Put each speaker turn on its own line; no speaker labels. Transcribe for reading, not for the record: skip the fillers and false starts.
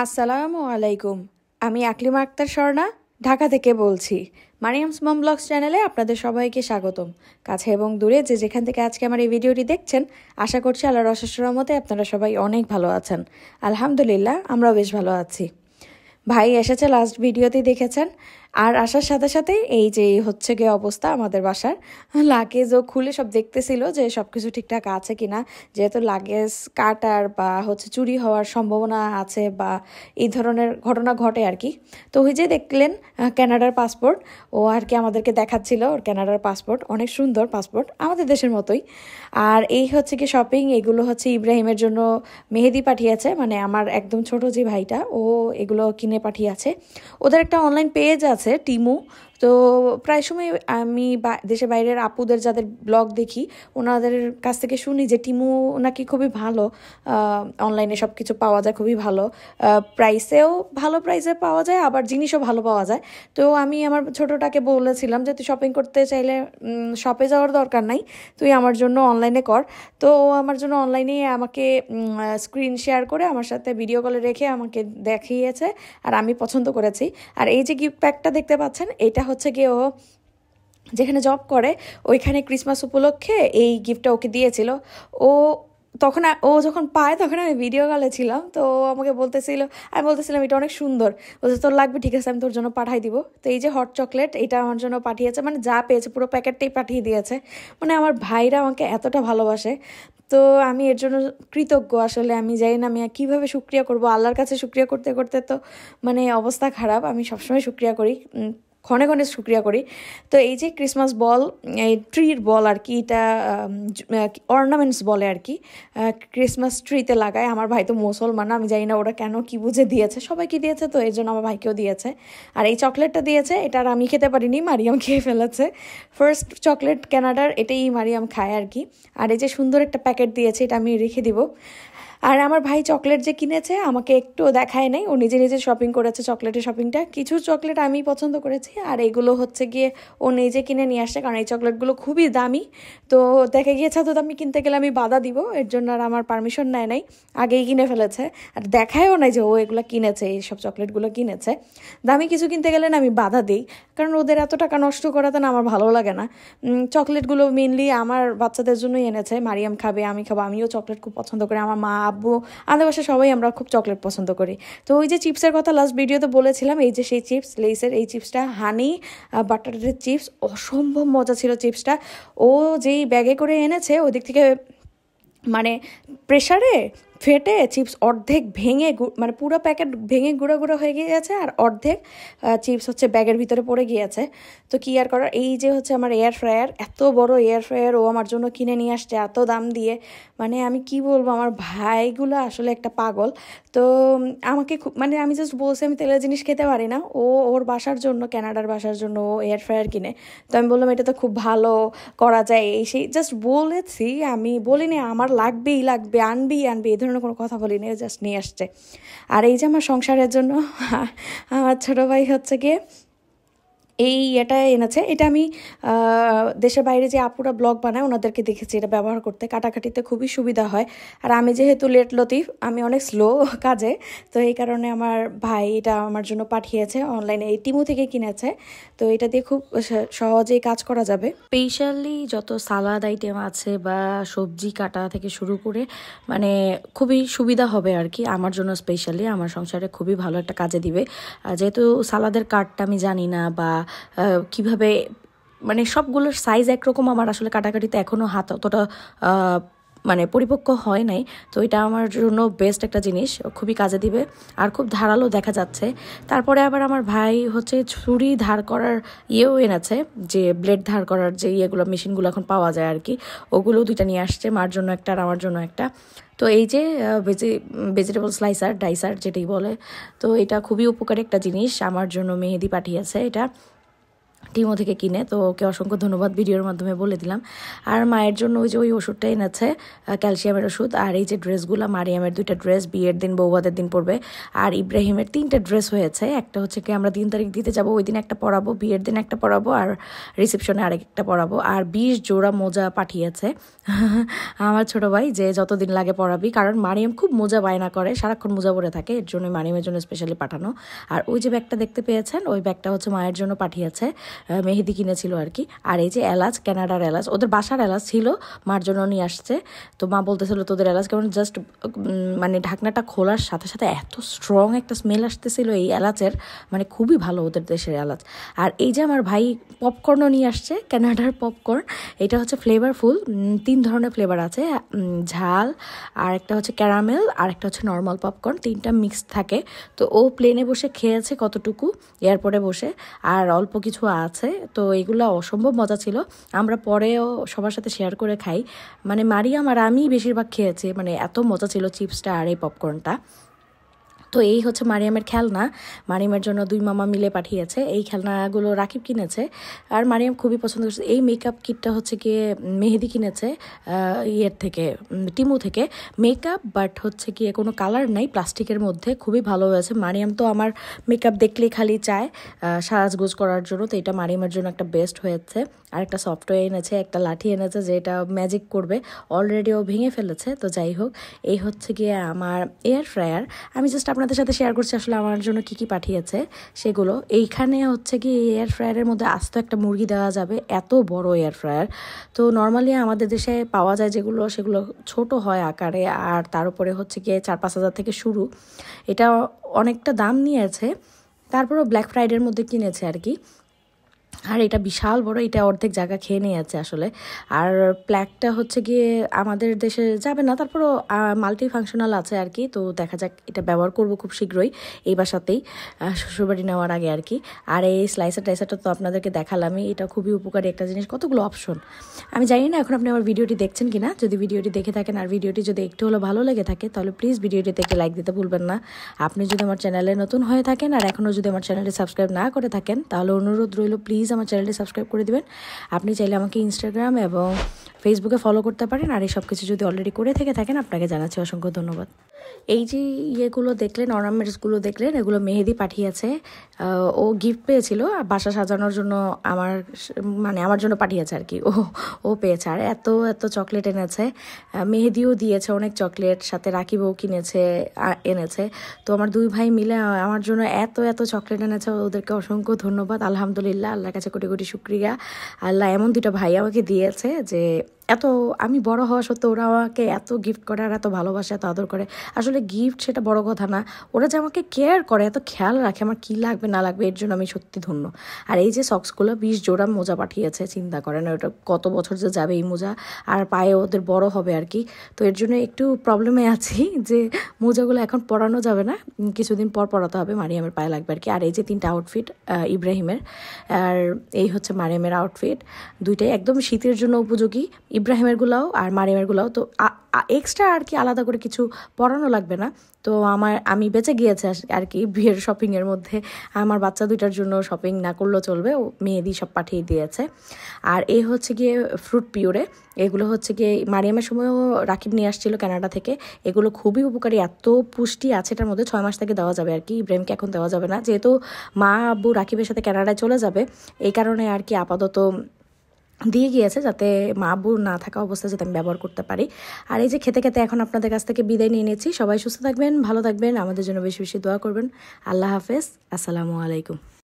আসসালামু আলাইকুম। আমি আকলিমা আক্তার স্বর্ণা ঢাকা থেকে বলছি। মারিয়ামস মম ব্লগস চ্যানেলে আপনাদের সবাইকে স্বাগতম। কাছে এবং দূরে যে যেখান থেকে আজকে আমার এই ভিডিওটি দেখছেন, আশা করছি আল্লাহর অশেষ রহমতে আপনারা সবাই অনেক ভালো আছেন। আলহামদুলিল্লাহ, আমরাও বেশ ভালো আছি। ভাই এসেছে, লাস্ট ভিডিওতেই দেখেছেন। আর আসার সাথে সাথে এই যে হচ্ছে গিয়ে অবস্থা আমাদের বাসার, লাগেজও খুলে সব দেখতেছিল যে সব কিছু ঠিকঠাক আছে কিনা, যেহেতু লাগেজ কাটার বা হচ্ছে চুরি হওয়ার সম্ভাবনা আছে বা এই ধরনের ঘটনা ঘটে আর কি। তো ওই যে দেখলেন কানাডার পাসপোর্ট, ও আর কি আমাদেরকে দেখাচ্ছিল ওর কানাডার পাসপোর্ট, অনেক সুন্দর পাসপোর্ট, আমাদের দেশের মতোই। আর এই হচ্ছে কি শপিং, এগুলো হচ্ছে ইব্রাহিমের জন্য মেহেদি পাঠিয়েছে, মানে আমার একদম ছোট যে ভাইটা, ও এগুলো কিনে পাঠিয়েছে। ওদের একটা অনলাইন পেজ আছে টিমু, তো প্রায় সময় আমি দেশের বাইরের আপুদের যাদের ব্লগ দেখি, ওনাদের কাছ থেকে শুনি যে টিমু নাকি খুবই ভালো, অনলাইনে সব কিছু পাওয়া যায় খুবই ভালো প্রাইসেও, ভালো প্রাইসে পাওয়া যায়, আবার জিনিসও ভালো পাওয়া যায়। তো আমি আমার ছোটোটাকে বলেছিলাম যে তুই শপিং করতে চাইলে শপে যাওয়ার দরকার নাই, তুই আমার জন্য অনলাইনে কর। তো ও আমার জন্য অনলাইনে আমাকে স্ক্রিন শেয়ার করে আমার সাথে ভিডিও কলে রেখে আমাকে দেখিয়েছে, আর আমি পছন্দ করেছি। আর এই যে গিফট প্যাকটা দেখতে পাচ্ছেন, এটা হচ্ছে গিয়ে ও যেখানে জব করে ওইখানে ক্রিসমাস উপলক্ষে এই গিফটটা ওকে দিয়েছিল। ও তখন ও যখন পায় তখন আমি ভিডিও কলে ছিলাম, তো ও আমাকে বলতেছিল, আমি বলতেছিলাম এটা অনেক সুন্দর, বলছে তোর লাগবে, ঠিক আছে আমি তোর জন্য পাঠাই দিব। তো এই যে হট চকলেট, এটা আমার জন্য পাঠিয়েছে, মানে যা পেয়েছে পুরো প্যাকেটটাই পাঠিয়ে দিয়েছে। মানে আমার ভাইরা আমাকে এতটা ভালোবাসে, তো আমি এর জন্য কৃতজ্ঞ। আসলে আমি জানি না আমি কীভাবে শুক্রিয়া করব, আল্লাহর কাছে শুক্রিয়া করতে করতে তো মানে অবস্থা খারাপ। আমি সবসময় শুক্রিয়া করি, ক্ষণে ক্ষণে শুক্রিয়া করি। তো এই যে ক্রিসমাস বল, এই ট্রির বল আর কি, এটা অর্নামেন্টস বলে আর কি, ক্রিসমাস ট্রিতে লাগায়। আমার ভাই তো মুসলমান, আমি জানি না ওরা কেন কি বুঝে দিয়েছে, সবাইকে দিয়েছে, তো এই জন্য আমার ভাইকেও দিয়েছে। আর এই চকলেটটা দিয়েছে, এটা আর আমি খেতে পারিনি, মারিয়াম খেয়ে ফেলেছে। ফার্স্ট চকলেট কানাডার, এটাই মারিয়াম খায় আর কি। আর এই যে সুন্দর একটা প্যাকেট দিয়েছে, এটা আমি রেখে দিব। আর আমার ভাই চকলেট যে কিনেছে আমাকে একটু দেখায় নাই, ও নিজে নিজে শপিং করেছে, চকলেটের শপিংটা। কিছু চকলেট আমি পছন্দ করেছি, আর এগুলো হচ্ছে গিয়ে ও নিজে কিনে নিয়ে আসছে, কারণ এই চকলেটগুলো খুবই দামি। তো দেখে গিয়েছে তো দামি কিনতে গেলে আমি বাধা দিব, এর জন্য আর আমার পারমিশন নেয় নাই, আগেই কিনে ফেলেছে। আর দেখায়ও নাই যে ও এগুলো কিনেছে, এইসব চকলেটগুলো কিনেছে। দামি কিছু কিনতে গেলে না আমি বাধা দিই, কারণ ওদের এত টাকা নষ্ট করাতে না আমার ভালো লাগে না। চকলেটগুলো মেনলি আমার বাচ্চাদের জন্যই এনেছে, মারিয়াম খাবে, আমি খাবো, আমিও চকলেট খুব পছন্দ করি, আমার মা আব্বু আমাদের বাসায় সবাই আমরা খুব চকলেট পছন্দ করি। তো ওই যে চিপসের কথা লাস্ট ভিডিওতে বলেছিলাম, এই যে সেই চিপস, লেইসের এই চিপসটা, হানি বাটারের চিপস, অসম্ভব মজা ছিল চিপসটা। ও যেই ব্যাগে করে এনেছে ওদিক থেকে মানে প্রেশারে ফেটে চিপস অর্ধেক ভেঙে, মানে পুরো প্যাকেট ভেঙে গুঁড়ো গুঁড়ো হয়ে গিয়েছে, আর অর্ধেক চিপস হচ্ছে ব্যাগের ভিতরে পড়ে গিয়েছে। তো কি আর করার, এই যে হচ্ছে আমার এয়ার ফ্রায়ার, এত বড় এয়ার ফ্রায়ার ও আমার জন্য কিনে নিয়ে আসছে এত দাম দিয়ে। মানে আমি কি বলবো, আমার ভাইগুলো আসলে একটা পাগল। তো আমাকে খুব, মানে আমি জাস্ট বলছি আমি তেলের জিনিস খেতে পারি না, ও ওর বাসার জন্য, কানাডার বাসার জন্য ও এয়ার ফ্রায়ার কিনে। তো আমি বললাম এটা তো খুব ভালো করা যায়, এই সেই জাস্ট বলেছি, আমি বলিনি আমার লাগবেই লাগবে, আনবি আনবি, এই ধরনের কোনো কথা বলিনি, জাস্ট নিয়ে আসছে। আর এই যে আমার সংসারের জন্য আমার ছোটো ভাই হচ্ছে গিয়ে এই এটা এনেছে, এটা আমি দেশের বাইরে যে আপুরা ব্লগ বানায় ওনাদেরকে দেখেছি এটা ব্যবহার করতে, কাটাকাটিতে খুবই সুবিধা হয়। আর আমি যেহেতু লেট লতিফ, আমি অনেক স্লো কাজে, তো এই কারণে আমার ভাই এটা আমার জন্য পাঠিয়েছে, অনলাইনে এই টিমু থেকে কিনেছে। তো এটা দিয়ে খুব সহজেই কাজ করা যাবে। স্পেশালি যত সালাদ আইটেম আছে বা সবজি কাটা থেকে শুরু করে, মানে খুবই সুবিধা হবে আর কি আমার জন্য, স্পেশালি আমার সংসারে খুবই ভালো একটা কাজে দিবে। যেহেতু সালাদের কাটটা আমি জানি না, বা কিভাবে, মানে সবগুলোর সাইজ একরকম, আমার আসলে কাটাকাটিতে এখনও হাত অতটা মানে পরিপক্ক হয় নাই। তো এটা আমার জন্য বেস্ট একটা জিনিস, খুবই কাজে দিবে, আর খুব ধারালো দেখা যাচ্ছে। তারপরে আবার আমার ভাই হচ্ছে ছুরি ধার করার ইয়েও এনেছে, যে ব্লেড ধার করার যে ইয়েগুলো, মেশিনগুলো এখন পাওয়া যায় আর কি, ওগুলো দুইটা নিয়ে আসছে, মার জন্য একটা আর আমার জন্য একটা। তো এই যে ভেজিটেবল স্লাইসার, ডাইসার যেটাই বলে, তো এটা খুবই উপকারী একটা জিনিস, আমার জন্য মেহেদি পাঠিয়েছে এটা। টিমো থেকে কিনে, তো ওকে অসংখ্য ধন্যবাদ ভিডিওর মাধ্যমে বলে দিলাম। আর মায়ের জন্য ওই ওষুধটা এনেছে, ক্যালসিয়ামের ওষুধ। আর এই যে ড্রেসগুলো, মারিয়ামের 2টা ড্রেস, বিয়ের দিন বৌভাতের দিন পরবে, আর ইব্রাহিমের 3টে ড্রেস হয়েছে। একটা হচ্ছে কি আমরা 3 তারিখ দিতে যাব, ওই দিন একটা পরাবো, বিয়ের দিন একটা পরাবো, আর রিসেপশনে আরেকটা পরাবো। আর 20 জোড়া মোজা পাঠিয়েছে আমার ছোটো ভাই, যে যতদিন লাগে পরাবি, কারণ মারিয়াম খুব মোজা বায়না করে, সারাক্ষণ মোজা পরে থাকে, এর জন্য মারিয়ামের জন্য স্পেশালি পাঠানো। আর ওই যে ব্যাগটা দেখতে পেয়েছেন, ওই ব্যাগটা হচ্ছে মায়ের জন্য পাঠিয়েছে, মেহেদি কিনেছিল আর কি। আর এই যে এলাচ, কানাডার এলাচ, ওদের বাসার এলাচ ছিল, মার জন্য নিয়ে আসছে। তো মা বলতেছিল তোদের এলাচ কেমন, জাস্ট মানে ঢাকনাটা খোলার সাথে সাথে এত স্ট্রং একটা স্মেল আসতেছিল এই এলাচের, মানে খুবই ভালো ওদের দেশের এলাচ। আর এই যে আমার ভাই পপকর্নও নিয়ে আসছে, কানাডার পপকর্ন। এটা হচ্ছে ফ্লেভারফুল, 3 ধরনের ফ্লেভার আছে, ঝাল, আর একটা হচ্ছে ক্যারামেল, আর একটা হচ্ছে নর্মাল পপকর্ন, 3টা মিক্সড থাকে। তো ও প্লেনে বসে খেয়েছে কতটুকু, এয়ারপোর্টে বসে, আর অল্প কিছু আছে। তো এগুলো অসম্ভব মজা ছিল, আমরা পরেও সবার সাথে শেয়ার করে খাই। মানে মারিয়াম আর আমি বেশিরভাগ খেয়েছি, মানে এত মজা ছিল চিপসটা আর এই পপকর্নটা। তো এই হচ্ছে মারিয়ামের খেলনা, মারিয়ামের জন্য 2 মামা মিলে পাঠিয়েছে। এই খেলনাগুলো রাকিব কিনেছে, আর মারিয়াম খুবই পছন্দ করছে। এই মেকআপ কিটটা হচ্ছে গিয়ে মেহেদি কিনেছে ইয়ের থেকে, টিমু থেকে, মেকআপ, বাট হচ্ছে গিয়ে কোনো কালার নাই, প্লাস্টিকের মধ্যে, খুবই ভালো হয়েছে। মারিয়াম তো আমার মেকআপ দেখলেই খালি চায় সাজগোজ করার জন্য, তো এটা মারিয়ামের জন্য একটা বেস্ট হয়েছে। আর একটা সফটওয়্যার এনেছে, একটা লাঠি এনেছে, যেটা ম্যাজিক করবে, অলরেডি ও ভেঙে ফেলেছে। তো যাই হোক, এই হচ্ছে গিয়ে আমার এয়ার ফ্রায়ার। আমি জাস্ট আপনাদের সাথে শেয়ার করছি আসলে আমার জন্য কি কি পাঠিয়েছে সেগুলো। এইখানে হচ্ছে কি এয়ার ফ্রায়ারের মধ্যে আস্ত একটা মুরগি দেওয়া যাবে, এত বড় এয়ার ফ্রায়ার। তো নর্মালি আমাদের দেশে পাওয়া যায় যেগুলো, সেগুলো ছোট হয় আকারে, আর তার উপরে হচ্ছে গিয়ে 4-5 হাজার থেকে শুরু। এটা অনেকটা দাম নিয়েছে, তারপরেও ব্ল্যাক ফ্রাইডের মধ্যে কিনেছে আর কি। আর এটা বিশাল বড়, এটা অর্ধেক জায়গা খেয়ে নিয়েছে আসলে। আর প্ল্যাগটা হচ্ছে গিয়ে আমাদের দেশে যাবে না, তারপরও মাল্টি ফাংশনাল আছে আর কি। তো দেখা যাক, এটা ব্যবহার করব খুব শীঘ্রই এই বাসাতেই, শ্বশুরবাড়ি নেওয়ার আগে আর কি। আর এই স্লাইসার টাইসারটা তো আপনাদেরকে দেখালামই, এটা খুবই উপকারী একটা জিনিস, কতগুলো অপশন। আমি জানি না এখন আপনি আমার ভিডিওটি দেখছেন কিনা, যদি ভিডিওটি দেখে থাকেন আর ভিডিওটি যদি একটু হলো ভালো লেগে থাকে, তাহলে প্লিজ ভিডিওটিতে একটি লাইক দিতে ভুলবেন না। আপনি যদি আমার চ্যানেলে নতুন হয়ে থাকেন আর এখনও যদি আমার চ্যানেলটি সাবস্ক্রাইব না করে থাকেন, তাহলে অনুরোধ রইল প্লিজ আমার চ্যানেলটি সাবস্ক্রাইব করে দিবেন। আপনি চাইলে আমাকে ইনস্টাগ্রাম এবং ফেসবুকে ফলো করতে পারেন। আর এই সব কিছু যদি অলরেডি করে থেকে থাকেন, আপনাকে জানাচ্ছি অসংখ্য ধন্যবাদ। এই যে ইয়েগুলো দেখলেন, অর্নামেন্টসগুলো দেখলেন, এগুলো মেহেদি পাঠিয়েছে। ও গিফট পেয়েছিল বাসা সাজানোর জন্য, আমার জন্য পাঠিয়েছে আর কি। ও পেয়েছে। আর এত এত চকলেট এনেছে, মেহেদিও দিয়েছে অনেক চকলেট, সাথে রাকিবও এনেছে। তো আমার 2 ভাই মিলে আমার জন্য এত এত চকলেট এনেছে, ওদেরকে অসংখ্য ধন্যবাদ। আলহামদুলিল্লাহ, আল্লাহর কাছে কোটি কোটি শুকরিয়া। আল্লাহ এমন 2টা ভাই আমাকে দিয়েছে যে এত, আমি বড় হওয়া সত্ত্বেও ওরা আমাকে এত গিফট করে আর এত ভালোবাসে, এত আদর করে। আসলে গিফট সেটা বড় কথা না, ওরা যে আমাকে কেয়ার করে, এত খেয়াল রাখে আমার কী লাগবে না লাগবে, এর জন্য আমি সত্যি ধন্য। আর এই যে সক্সগুলো 20 জোড়া মোজা পাঠিয়েছে, চিন্তা করেন ওটা কত বছর যে যাবে এই মোজা, আর পায়ে ওদের বড় হবে আর কি। তো এর জন্য একটু প্রবলেমে আছি যে মোজাগুলো এখন পরানো যাবে না, কিছুদিন পর পরাতে হবে, মারিয়ামের পায়ে লাগবে আর কি। আর এই যে 3টা আউটফিট ইব্রাহিমের, আর এই হচ্ছে মারিয়ামের আউটফিট, 2টাই একদম শীতের জন্য উপযোগী, ইব্রাহিমের গুলাও আর মারিয়ামের গুলাও। তো এক্সট্রা আর কি আলাদা করে কিছু পরানো লাগবে না। তো আমি বেঁচে গিয়েছে আর কি বিয়ের শপিংয়ের মধ্যে। আমার বাচ্চা 2টার জন্য শপিং না করলেও চলবে, ও মেহেদি সব পাঠিয়ে দিয়েছে। আর এই হচ্ছে গিয়ে ফ্রুট পিউরে, এগুলো হচ্ছে গিয়ে মারিয়ামের সময়ও রাকিব নিয়ে আসছিল কানাডা থেকে। এগুলো খুবই উপকারী, এত পুষ্টি আছে এটার মধ্যে, 6 মাস থেকে দেওয়া যাবে আর কি। ইব্রাহিমকে এখন দেওয়া যাবে না, যেহেতু মা আব্বু রাকিবের সাথে কানাডায় চলে যাবে, এই কারণে আর কি আপাতত দিয়ে গিয়েছে, যাতে মা আব্বু না থাকা অবস্থায় যাতে আমি ব্যবহার করতে পারি। আর এই যে খেতে খেতে এখন আপনাদের কাছ থেকে বিদায় নিয়ে নিয়েছি। সবাই সুস্থ থাকবেন, ভালো থাকবেন, আমাদের জন্য বেশি বেশি দোয়া করবেন। আল্লাহ হাফেজ, আসসালামু আলাইকুম।